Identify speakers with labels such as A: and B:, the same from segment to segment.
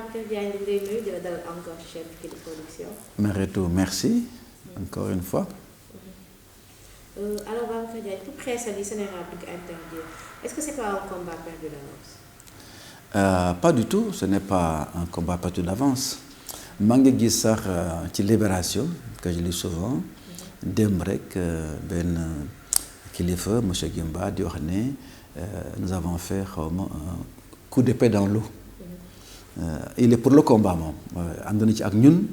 A: Babacar Diagne ñu ngi lay nuyu di la dalal encore chef Kili Production.
B: Mariétou, merci encore une fois.
A: Alors Babacar Diagne pour xeesal yi Sénégal di ko interdire est-ce que c'est pas un combat perdu d'avance?
B: Pas du tout, ce n'est pas un combat perdu d'avance. maa ngi gis sax ci Libération que je lis souvent démb rek benn kilifa monsieur Gimba di wax ne nous avons fait xawma un coup d'épée dans l'eau. Il est pour le combat moom ànd na ci ak ñun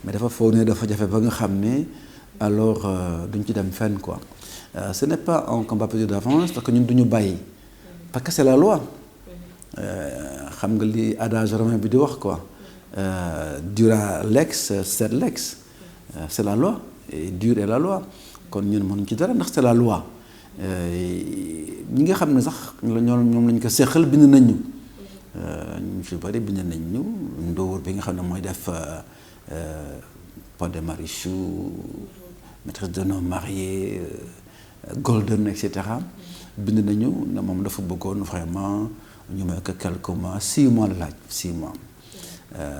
B: mais dafa foog ne dafa jafe ba nga xam ne alors duñ ci dem fenn quoi. Ce n'est pas un combat perdu d'avance parce que ñun duñu bàyyi parce que c'est la loi. xam nga li adage romain bi di wax quoi. Dura lex sed lex. C'est la loi et dure est la loi kon ñun mënuñ ci dara ndax c'est la loi. ñi nga xam ne sax ñoom lañ ko seqal bind nañ ñu. ñu ci bari bind nañ ñu Ndour bi nga xam ne mooy def Pod et Marichou maîtresse d'un homme marié Golden et cetera bind nañu ne moom dafa bëggoon vraiment ñu may ko quelques mois 6 mois la laaj 6 mois.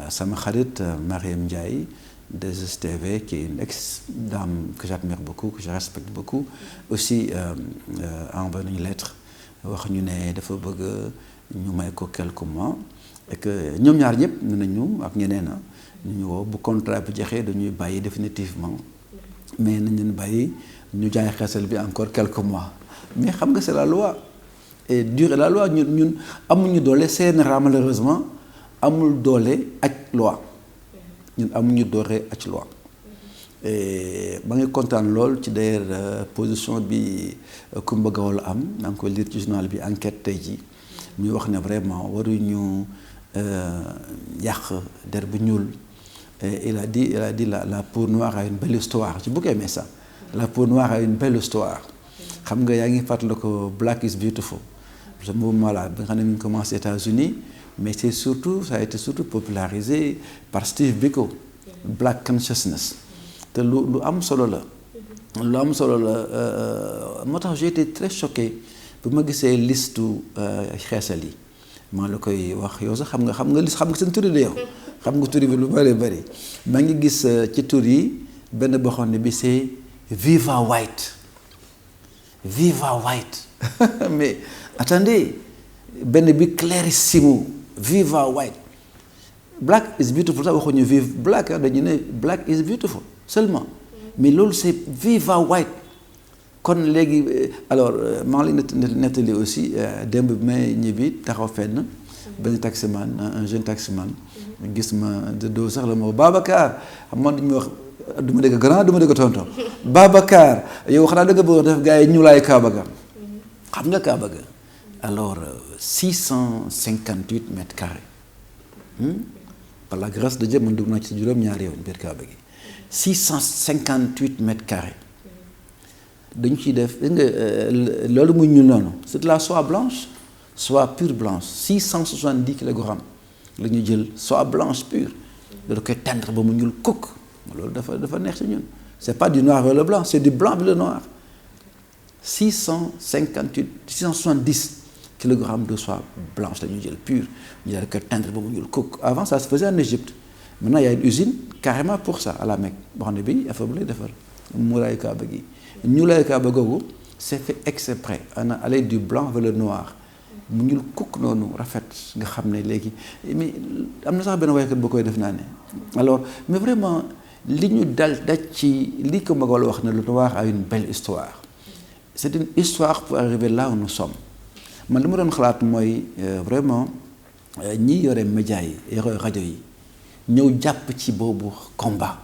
B: Sama xarit Mariam Ndiaye de STV qui est une ex-dame que j'admire beaucoup que je respecte beaucoup aussi envoyé nañu lettre wax ñu ne dafa bëgg ñu may ko quelques mois et que ñoom ñaar ñëpp ne nañu ak ñeneen ñu woo bu contrat bi jeexee dañuy bàyyi définitivement mais nañ leen bàyyi ñu jaay xeesal bi encore quelques mois mais xam nga c'est la loi et dure la loi ñun amuñu doole CNRA malheureusement amul doole ak loi ñun amuñu doole ak loi et ba ngi kontaan lool ci d'ailleurs position bi Coumba Gawlo am maa ngi koy lire ci journal bi enquête tey ji muy wax ne vraiment waruñu yàq der bu ñuul il a dit la peau noire a une belle histoire ci bu ko aimee ça la peau noire a une belle histoire xam nga yaa ngi fàttali ko Black is Beautiful ce mouvement là bi nga xam ne mi ngi commencé États-Unis mais c'est surtout ça a été surtout popularisé par Steve Biko Black Consciousness te lu am solo la lu am solo la moo tax j'ai été très choqué bu ma gisee listu xeesal yi maa la koy wax yow sax xam nga liste xam nga seen turi de yow xam nga turi bi lu bari maa ngi gis ci tur yi benn boo xam ne bi c'est Viva White mais attendez benn bi Clarissimo Viva White Black is beautiful sax waxuñu vive black dañu ne Black is beautiful seulement mais loolu c'est Viva White kon léegi alors maa ngi leen nettali aussi démb bi may ñibbi taxaw fenn benn taximan un jeune taximan gis ma de doo sax la ma Babacar man dañu wax du ma dégg grand du ma dégg tonton Babacar yow xanaa da nga bëgg def gars yi ñu laay Kaaba ga xam nga Kaaba ga alors 658 mètres carrés par la grâce de Dieu man dugg naa ci juróom-ñaari yoon biir Kaaba gi 658 mètres carrés dañu ciy def nga loolu muy ñuul noonu c'est de la soie blanche soie pure blanche 670 kilogrammes la ñu jël soie blanche pure da koy tendre ba mu ñuul kukk loolu dafa neex ci ñun c'est pas du noir vers le blanc c'est du blanc vers le noir 670 kilogrammes de soie blanche la ñu jël pure ñu da koy tendre ba mu ñuul kukk avant ça se faisait en Égypte maintenant il y a une usine carrément pour ça à la Mecque boo xam ne bii affaire bu lay defar muuraayu Kaaba gi ñuulaayu Kaaba googu c'est fait exprès on a allé du blanc vers le noir mu ñuul kukk noonu rafet nga xam ne léegi mais am na sax benn waykat boo koy def naa ne alors mais vraiment li ñu daj ci li ko Magal wax ne le noir a une belle histoire c'est une histoire pour arriver là où nous sommes man li ma doon xalaat mooy vraiment ñi yore média yi yore rajo yi ñëw jàpp ci boobu combat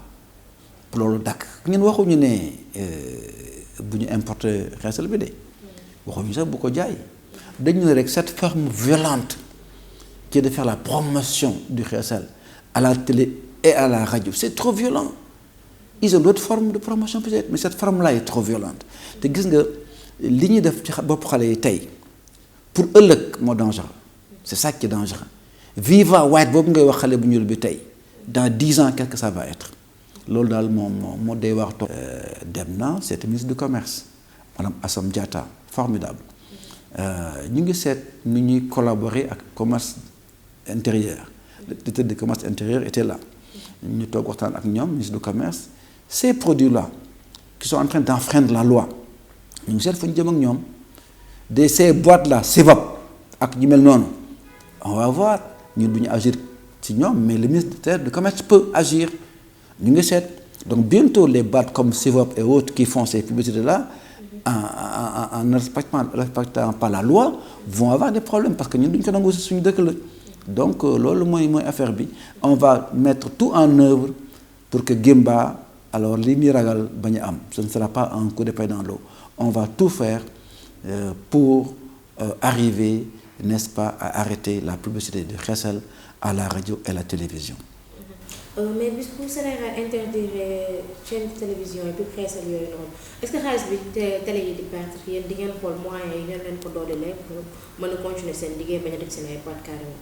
B: pour loolu dakk ñun waxuñu ne bu ñu importer xeesal bi de waxuñu sax bu ko jaay dañu ne rek cette forme violente qui est de faire la promotion du xeesal à la télé et à la radio c'est trop violent ils ont d'autres formes de promotion peut-être mais cette forme-là est trop violente te gis nga li ñuy def ci bopp xale yi tey pour ëllëg moo dangereux c'est ça qui est dangereux Viva White boobu ngay wax xale bu ñuul bi tey dans 10 ans qu'est-ce que ça va être loolu daal moo day wax toog dem na c'est ministre du commerce madame Assome Diatta formidable ñu ngi seet nu ñuy collaborer ak commerce intérieur le directeur du commerce intérieur était là. Ñu toog waxtaan ak ñoom ministre du commerce. Ces produits-là qui sont en train d'enfreindre la loi ñu ngi seet fu ñu jëm ak ñoom de ces boîtes-là Cevap ak ñu mel noonu on va voir ñun du ñu agir ci ñoom mais le ministère du commerce peut agir ñu ngi seet donc bientôt les boîtes comme Cevap et autres qui font ces publicités-là en ne respectant pas la loi vont avoir des problèmes parce que ñun duñ ko nangu si suñu dëkk la donc loolu mooy affaire bi on va mettre tout en œuvre pour que Guimba alors li muy ragal bañ a am ce ne sera pas un coup d'épée dans l'eau on va tout faire pour arriver n'est-ce pas à arrêter la publicité de Xessal à la radio et la télévision.
A: Mais bis bu Sénégal interdire chaîne télévision yi pour Xessal yooyu noonu est-ce que xaalis bi télé yi di perdre yéen di ngeen xool moyens yi ngeen leen ko doolelee pour mën a continuer seen liggéey bañ a def seen ay boîtes carrément.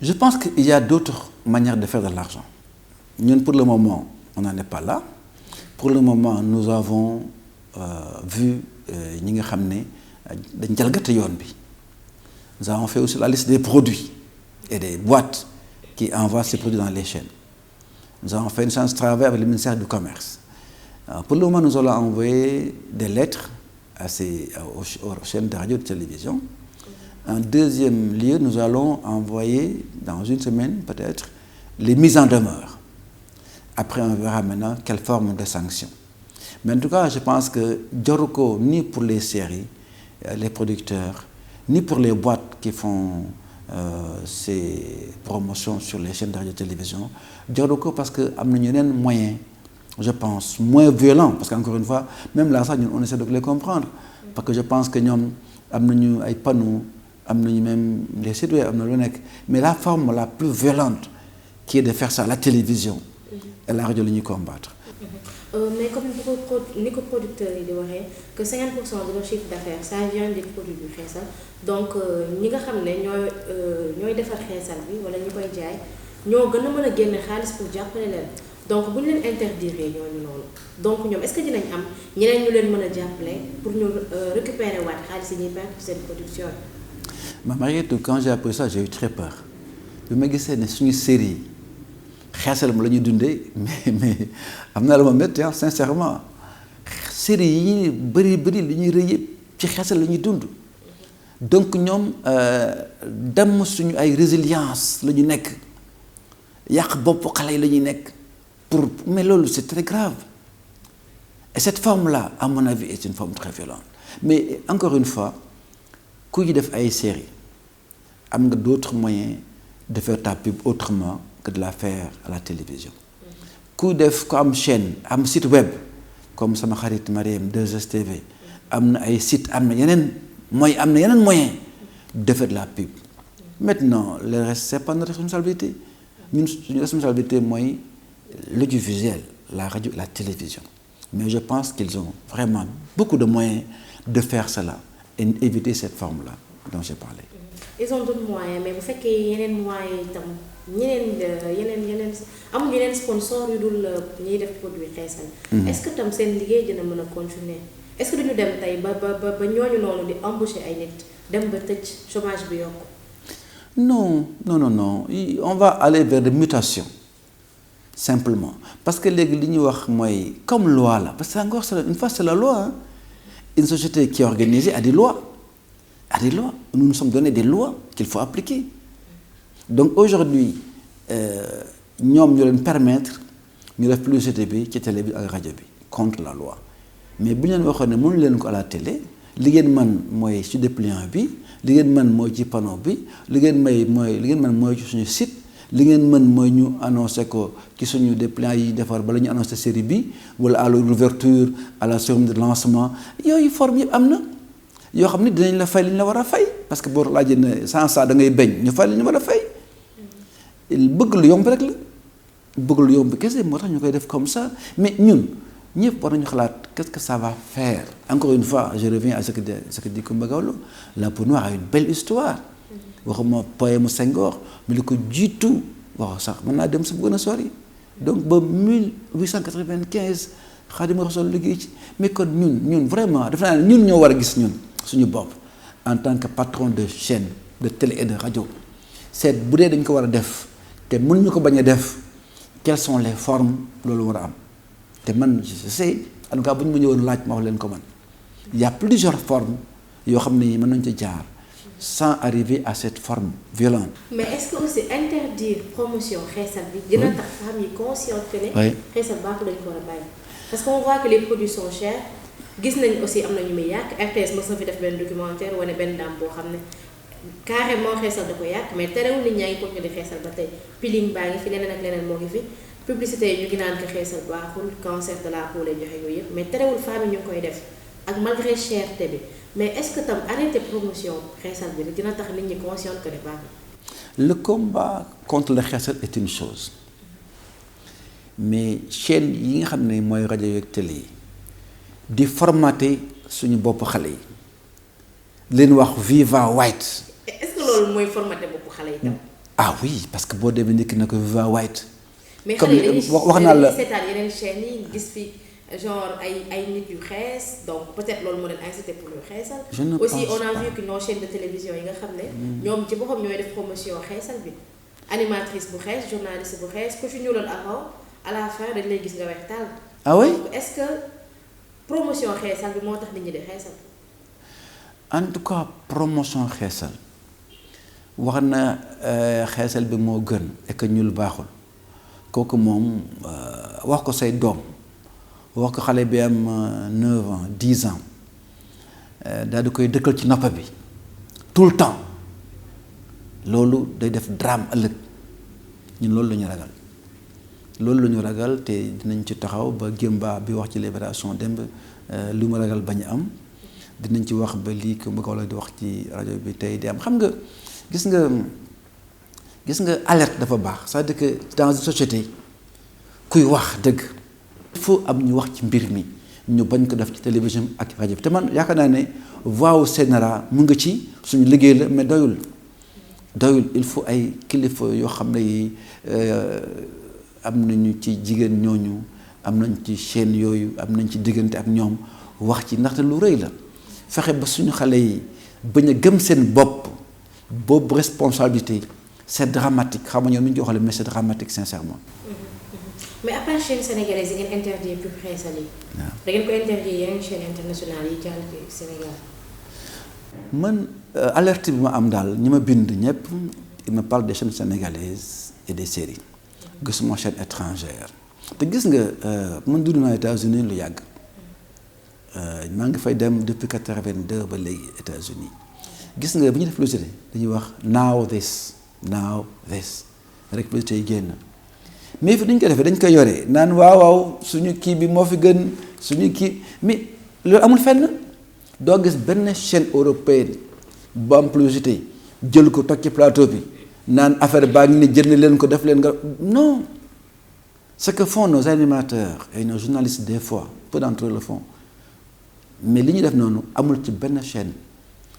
B: Je pense qu'il y a d'autres manières de faire de l'argent. Ñun pour le moment on n'en est pas là. Pour le moment nous avons vu ñi nga xam ne dañ jalgati yoon bi. Nous avons fait aussi la liste des produits et des boîtes qui envoient ces produits dans les chaînes. Nous avons fait une séance de travail avec le ministère du Commerce. Pour le moment, nous allons envoyer des lettres aux chaînes de radio et de télévision. En deuxième lieu, nous allons envoyer, dans une semaine peut-être, les mises en demeure. Après, on verra maintenant quelle forme de sanction. Mais en tout cas, je pense que Djoruko, ni pour les séries, les producteurs, ni pour les boîtes qui font ces promotions sur les chaînes de radio-télévision, Djoruko parce que am nañu yeneen moyen, je pense, moins violent, parce qu'encore une fois, même là, ça, on essaie de les comprendre, parce que je pense que ñoom am nañu ay panneaux, am nañu même les sites web, am na lu nekk, mais la forme la plus violente qui est de faire ça à la télévision et la radio la ñuy combattre.
A: Mais comme ni ko producteurs yi di waxee que 50% de leur chiffre d'affaires ça vient des produits du Xessal donc ñi nga xam ne ñooy defar Xessal bi wala ñi koy jaay ñoo gën a mën a génne xaalis pour jàppale leen donc bu ñu leen interdire ñooñu noonu donc ñoom est-ce que dinañ am ñeneen ñu leen mën a jàppale pour ñu récupérer waat xaalis yi ñuy perdre ci seen production
B: bi. Mariette, quand j'ai appris ça j'ai eu très peur bi ma gisee ne suñu série Xessal ma la ñuy dundee mais am na la ma métti sincèrement série yi bëri li ñuy rëy yëpp ci Xessal la ñuy dund donc ñoom dem suñu ay résilience la ñu nekk yàq bopp xale yi la ñuy nekk pour mais loolu c'est très grave et cette forme-là à mon avis est une forme très violente mais encore une fois ku ñu def ay série am nga d'autres moyens de faire ta pub autrement que de la faire à la télévision. Ku am chaîne am site web comme sama xarit Mariam 2STV am na ay site am na yeneen moyen de faire de la pub. Maintenant le reste c'est pas notre responsabilité ñun suñu responsabilité mooy l'audiovisuel la radio la télévision mais je pense qu'ils ont vraiment beaucoup de moyens de faire cela et éviter cette forme-là dont j'ai parlé.
A: Ils ont d'autres moyens mais bu fekkee yeneen moyens itam yeneen amul yeneen sponsor yu dul ñuy def produit Xessal. Est-ce que tam seen liggéey dina mën a continuer est-ce que duñu dem tey ba ñooñu noonu di embaucher ay nit dem ba tëj chômage bi yokku.
B: Non on va aller vers des mutations simplement parce que léegi li ñuy wax mooy comme loi la parce que encore une fois c'est la loi hein. Une société qui est organisée a des lois. Nous nous sommes donné des lois qu'il faut appliquer. Donc aujourd'hui, ñoom ñu leen permettre ñu def publicité bi ci télé bi ak rajo bi contre la loi mais bu ñu leen waxoon ne mënu leen ko à la télé li ngeen mën mooy ci dépliant bi li ngeen mën mooy ci panneau bi li ngeen mën mooy ci suñu site li ngeen mën mooy ñu annoncé ko ci suñu dépliant yi defar bala ñu annoncé série bi wala à l'ouverture à la cérémonie de lancement yooyu forme yëpp am na. yoo xam ne dinañ la fay li ñu la war a fay parce que boo laajee ne sans ça da ngay bañ ñu fay li ñu war a fay bëgg lu yomb rek la bëgg lu yomb kese moo tax ñu koy def comme ça mais ñun ñëpp war nañu xalaat qu'est-ce que ça va faire encore une fois je reviens à ce que dit Coumba Gawlo la peau noire a une belle histoire waxuma poème Senghor mais li ko jiitu waaw sax mën naa dem sa gën a sori donc ba 1895 Xaadimu Rasuul liggéey ci mais kon ñun vraiment def naa ne ñun ñoo war a gis ñun suñu bopp en tant que patron de chaîne de télé et de radio seet bu dee dañ ko war a def te mën ñu ko bañ a def quelles sont les formes loolu war a am te man je sais en tout cas bu ñu ma ñëwoon laaj ma wax leen ko man il y a plusieurs formes yoo xam ne mën nañ ci jaar sans arriver à cette forme violente.
A: mais est-ce que aussi interdire promotion xeesal bi dina tax femmes yi conscientes que ne xeesal baaxul lañ ko war a bàyyi parce qu'on voit que les produits sont chers gis nañ aussi am na ñu muy yàq RTS mos na fi def benn documentaire wane benn dame boo xam ne carrément xeesal da ko yàq mais terewul nit ñaa ngi continuer di xeesal ba tey peeling baa ngi fi leneen ak leneen moo ngi fi publicité yi ñu ngi naan ko xeesal baaxul cancer de la peau lay joxe yooyu yëpp mais terewul femmes yi ñu ngi koy def ak malgré cherté bi mais est-ce que tam arrêter promotion xeesal bi dina tax nit ñi conscient que ne baaxul.
B: Le combat contre le xeesal est une chose mais chaîne yi nga xam ne mooy rajo yeeg télé yi di formater suñu bopp xale yi leen wax Viva White.
A: est-ce que loolu mooy formater bopp xale yi tam.
B: ah oui parce que boo demee nekk na ko Viva White.
A: mais xale yi dañuy
B: wax naa la
A: seetaan yeneen chaînes yi gis fi genre ay nit yu xees donc peut-être loolu moo leen incité pour ñu xeesal.
B: je ne
A: aussi
B: pense
A: on a
B: pas.
A: vu que nos chaînes de télévision yi nga xam ne. ñoom ci boppam ñooy def promotion xeesal bi. animatrice bu xees journaliste bu xees ku fi ñuuloon avant à la fin dañ lay gis nga weex taal.
B: ah oui
A: donc est-ce que promotion xeesal bi moo tax nit ñi di xeesal.
B: en tout cas promotion xeesal wax na xeesal bi moo gën et que ñuul baaxul kooku moom wax ko say doom wax ko xale bi am 9 ans 10 ans daal di koy dëkkal ci noppa bi tout le temps loolu day def drame ëllëg ñun loolu la ñu ragal loolu la ñu ragal te dinañ ci taxaw ba Gémba bi wax ci Libération démb lu mu ragal bañ a am dinañ ci wax ba lii ko bëgg di wax ci rajo bi tey di am xam nga gis nga alerte dafa baax c'est-à-dire que dans une société kuy wax dëgg il faut am ñu wax ci mbir mi ñu bañ ko def ci télévision ak rajo bi te man yaakaar naa ne voix wu CNRA mu nga ci suñu liggéey la mais doyul il faut ay kilifa yoo xam ne yi am nañu ci jigéen ñooñu am nañ ci chaîne yooyu am nañ ci diggante ak ñoom wax ci ndaxte lu rëy la fexe ba suñu xale yi bañ a gëm seen bopp boobu responsabilité c'est dramatique xam nga ñoom ñu ngi waxale mais c'est dramatique sincèrement.
A: mais à part chaîne sénégalaise yi ngeen interdire pub xeesal yi. waaw da ngeen ko interdire yeneen chaîne internationale yi jàll ci Sénégal.
B: man alerte bi ma am daal ñi ma bind ñëpp il me parle des chaînes sénégalaises et des séries gisuma chaîne étrangère te gis nga man dund naa États-Unis lu yàgg maa ngi fay dem depuis 82 ba léegi États-Unis gis nga bi ñu def publicité dañuy wax now this rek publicité yi génn mais fi dañ ko defee dañ koy yore naan waaw suñu kii bi moo fi gën suñu kii mais loolu amul fenn doo gis benn chaîne européenne bu am publicité jël ko toog ci plateau bi naan affaire baa ngi ni jënd leen ko def leen nga non ce que font nos animateurs et nos journalistes des fois peu d'entre eux le font mais li ñu def noonu amul ci benn chaîne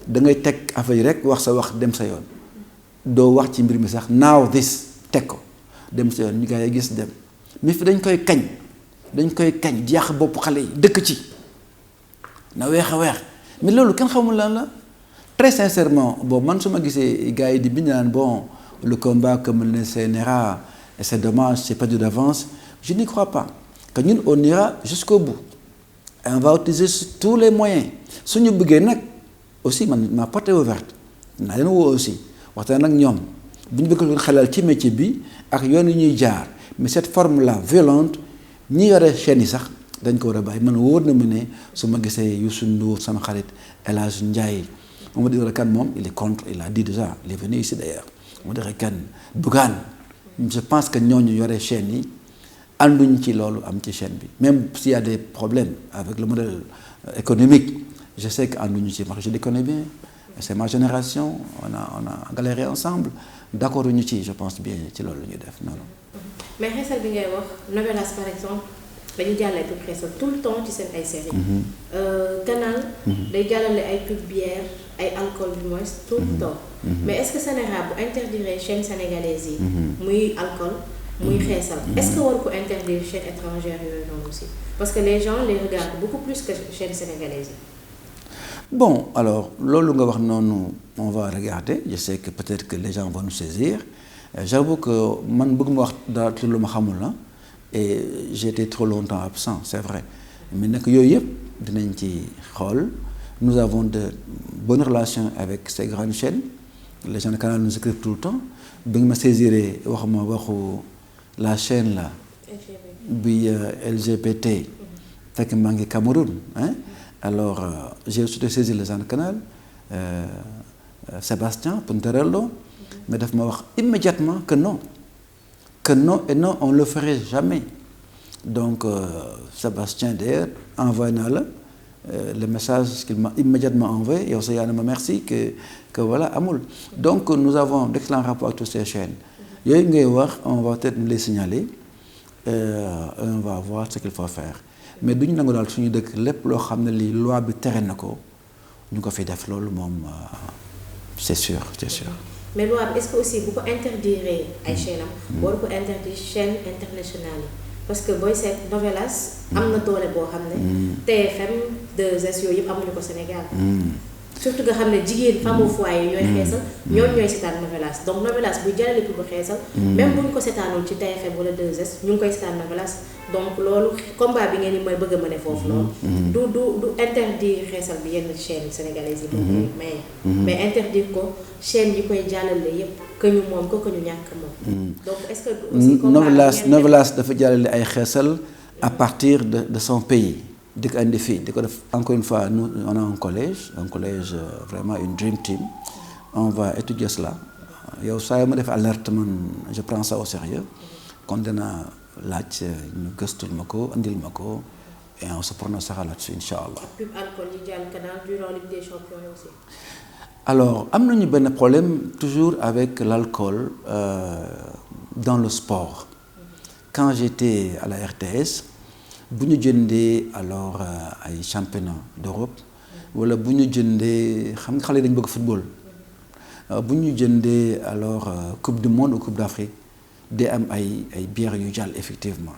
B: da ngay teg affaire yi rek wax sa wax dem sa yoon doo wax ci mbir mi sax now this teg ko dem sa yoon ñu gaa yi gis dem mais fi dañ koy kañ di yàq bopp xale yi dëkk ci na weex a weex mais loolu kenn xamul lan la très sincèrement bon man su ma gisee gars yi di bind naan bon le combat comme le CNRA et c'est dommage c'est perdu d'avance je n'y crois pas que ñun on ira jusqu'au bout et on va utiliser tous les moyens suñu bëggee nag aussi man ma porte est ouverte naa leen woo aussi waxtaan ak ñoom bu ñu bëgg leen xelal ci métier bi ak yoon yi ñuy jaar mais cette forme là violente ñi yore chaîne yi sax dañ ko war a bàyyi man wóor na mu ne su ma gisee Youssou Ndour sama xarit El Hadj Ndiaye Mamadou Ibra Kane moom il est contre il a dit déjà il est venu ici d'ailleurs Mamadou Ibra Kane Bougane je pense que ñooñu yore chaîne yi ànduñ ci loolu am ci chaîne bi même s'il y a des problèmes avec le modèle économique je sais que ànduñu ci parce que je les connais bien c'est ma génération on a galéré ensemble d'accord ñu ci je pense bien ci loolu la ñuy def noonu.
A: mais xeesal bi ngay wax Novelas par exemple dañuy jàllale pub xeesal tout le temps ci seen ay séries. Canal. day jàllale ay pub bière ay alcool du moins tout le temps. mais est-ce que Sénégal bu interdire chaîne sénégalaise yi. muy alcool muy xeesal. est-ce que war ko interdire chaîne étrangère yooyu noonu aussi parce que les gens les regardent beaucoup plus que chaîne sénégalaise yi.
B: Bon, alors, lolo nga wax noonu, on va regarder. Je sais que peut-être que les gens vont nous saisir. J'avoue que man bëgg ma wax dara ci lu ma xamul la et j'ai été trop longtemps absent, c'est vrai. Mais nag yooyu yëpp dinañ ci xool. Nous avons de bonnes relations avec ces grandes chaînes. Les gens de Canal nous écrivent tout le temps. Bi nga ma saisiré wax ma waxu la chaîne là bi LGBT fekk maa ngi Cameroun hein. Alors j'ai surtout saisi les gens de Canal Sébastien Punterello mais daf ma wax immédiatement que non et non on le ferait jamais. Donc Sébastien d'ailleurs envoyé naa la le message qu'il m'a immédiatement envoyé yow sa yaa ne ma merci que voilà amul. Donc nous avons d'excellents rapports avec toutes ces chaînes yooyu ngay wax on va peut-être les signaler on va voir ce qu'il faut faire mais duñu nangu daal suñu dëkk lépp loo xam ne lii loi bi tere na ko ñu ko fi def loolu moom c'est sûr.
A: mais loi bi est-ce que aussi bu ko interdire ay chaîne am war ko interdire chaîne internationale yi parce que booy seet Novelas am na doole boo xam ne TFM 2S yooyu yëpp amuñu ko Sénégal surtout nga xam ne jigéen femme au foyer ñooy xeesal ñooy seetaan Novelas donc Novelas buy jàllale pour bu xeesal même buñ ko seetaanul ci TFM wala 2S ñu ngi koy seetaan Novelas donc loolu combat bi ngeen ni mooy bëgg a mën a foofu loolu du interdire xeesal bi yenn chaîne sénégalaise yi moom mais interdire ko chaîne yi koy jàllale yépp que ñu moom ko que ñu ñàkk moom donc est-ce que aussi
B: Novelas dafa jàllale ay xeesal à partir de son pays di ko indi fii di ko def encore une fois nous on a un collège vraiment une dream team on va étudier cela yow saa yoo ma def alerte man je prends ça au sérieux kon dina laaj ñu gëstul ma ko andil ma ko et on se prononcera là-dessus incha allah.
A: pub alcool yi jàll Canal durant Ligue des Champions aussi.
B: Alors am nañu benn problème toujours avec l'alcool dans le sport. Quand j'étais à la RTS bu ñu jëndee alors ay championnat d'Europe wala bu ñu jëndee xam nga xale dañu bëgg football bu ñu jëndee alors coupe du monde ou coupe d'Afrique day am ay bières yu jàll effectivement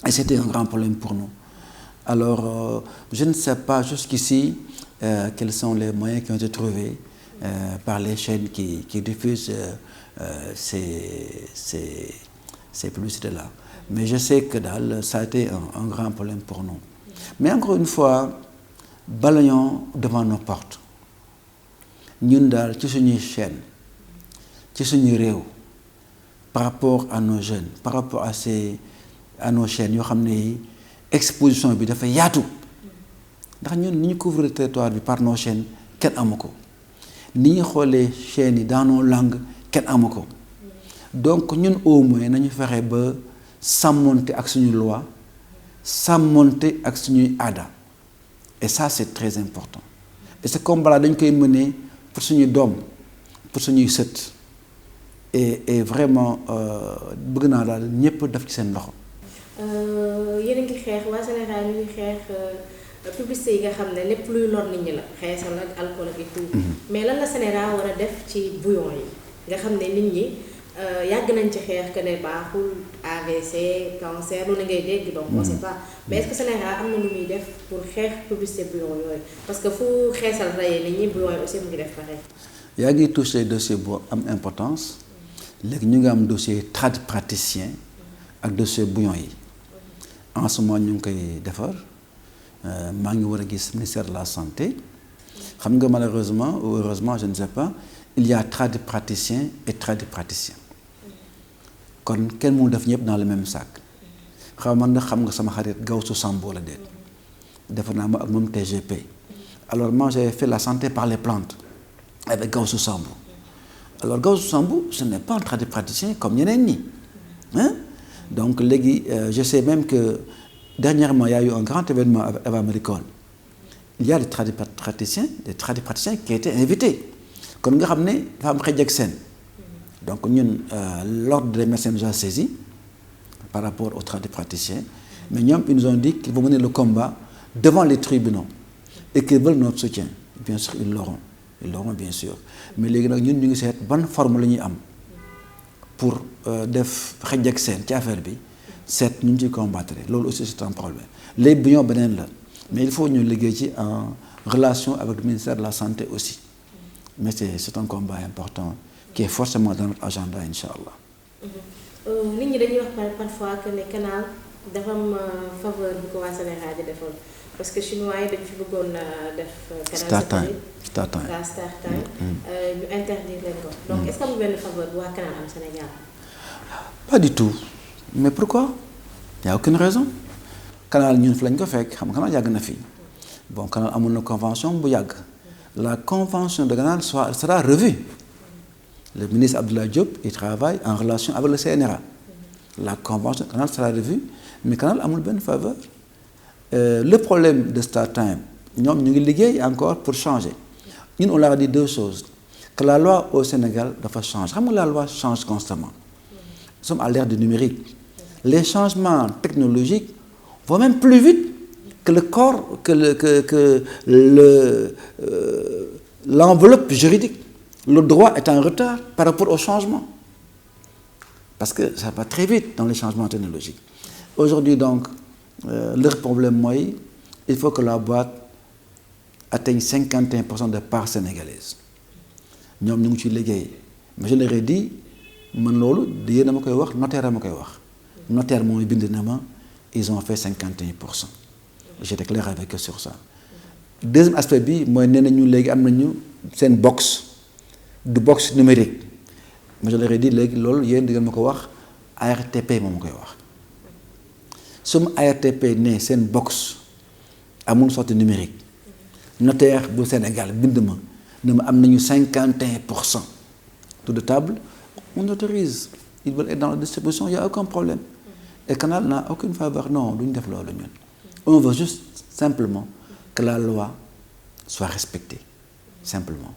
B: et c'était un grand problème pour nous. Alors je ne sais pas jusqu'ici quels sont les moyens qui ont été trouvés par les chaînes qui diffusent ces publicités-là. Mais je sais que daal ça a été un grand problème pour nous. Mais encore une fois balayons devant nos portes ñun daal ci suñuy chaîne ci suñuy réew par rapport à nos jeunes par rapport à nos chaînes yoo xam ne yi exposition bi dafa yaatu ndax ñun ni ñu couvrir territoire bi par nos chaînes kenn amu ko ni ñu xoolee chaînes yi dans nos langues kenn amu ko donc ñun au moins nañu fexe ba sàmmonte ak suñu loi sàmmonte ak suñuy aada et ça c'est très important et ce combat-là dañ koy mener pour suñuy doom pour suñuy sët et vraiment bëgg naa daal ñëpp def ci seen loxo.
A: yéen a ngi xeex waa Sénégal ñu ngi xeex publicité yi nga xam ne lépp luy lor nit ñi la xeesal ak alcool ak tout mais lan la Sénégal war a def ci bouillon yi nga xam ne nit ñi yàgg nañ ci xeex que ne baaxul AVC cancer lu ne ngay dégg donc on sait pas mais est-ce que Sénégal am na lu muy def pour xeex publicité bouillon yooyu parce que fu xeesal rayee nit ñi bouillon yi aussi mu ngi def pareil.
B: yaa ngi touché dossier bu am importance léegi ñu ngi am dossier tradipraticien ak dossier bouillon yi en ce moment ñu ngi koy defar maa ngi war a gis ministère de la santé xam nga malheureusement ou heureusement je ne sais pas il y a tradipraticien et tradipraticien kon kenn mu def ñëpp dans le même sac xam man na xam nga sama xarit Gawsu Sambo la déet defe naa ma ak moom TGP alors moi j'ai fait la santé par les plantes avec Gawsu Sambo alors Gawsu Sambo ce n'est pas un tradipraticien comme ñeneen ñi hein donc léegi je sais même que dernièrement il y a eu un grand événement avec Eva Maricol il y a des tradipraticiens qui étaient invités kon nga xam ne dafa am xëj ak seen donc ñun l'ordre des médecins nous a saisi par rapport aux tradipraticiens mais ñoom ils nous ont dit qu'ils vont mener le combat devant les tribunaux et qu'ils veulent notre soutien bien sûr ils l'auront bien sûr mais léegi nag ñun ñu ngi seet ban forme la ñuy am pour def xëj ak seen ci affaire bi seet ñu ciy combattre loolu aussi c'est un problème les bouillons beneen la mais il faut ñu liggéey ci relation avec le ministère de la Santé aussi. Mais c'est un combat important qui est forcément dans notre agenda, Inch'Allah.
A: Nit ñi dañuy wax parfois que le canal dafa am faveur bu ko waa Sénégal di defal parce que chinois yi dañ fi bëggoon def canal StarTime ñu interdire leen ko. Donc est-ce que am benn faveur bu waa canal am Sénégal?
B: Pas du tout. Mais pourquoi? Il n'y a aucune raison. Canal ñun fi lañ ko fekk xam nga canal yàgg na fi. Bon, canal amoon na convention bu yàgg. La convention de canal sera revue. Le ministre Abdoulaye Diop, il travaille en relation avec le CNRA. La convention de canal sera revue, mais canal amul benn faveur. Le problème de StarTime, ñoom ñu ngi liggéey encore pour changer. Ñun on leur a dit deux choses. Que la loi au Sénégal dafa changer. Xam nga la loi change constamment. Nous sommes à l'ère du numérique. Les changements technologiques vont même plus vite que le corps, que l'enveloppe juridique. Le droit est en retard par rapport au changement. Parce que ça va très vite dans les changements technologiques. Aujourd'hui, donc, leur problème, moi, il faut que la boîte atteigne 51% de parts sénégalaises. Nous sommes tous les mais je leur ai dit, notaire, ils ont fait 51%. J'étais clair avec eux sur ça. Deuxième aspect, c'est une box. Du box numérique. Mais je leur ai dit, ARTP, si ARTP c'est une box, à mon sorte numérique, notaire du Sénégal, nous avons 51%. Tout de table, on autorise. Ils veulent être dans la distribution, il n'y a aucun problème. Et le canal n'a aucune faveur. Non, on veut juste simplement que la loi soit respectée. Simplement.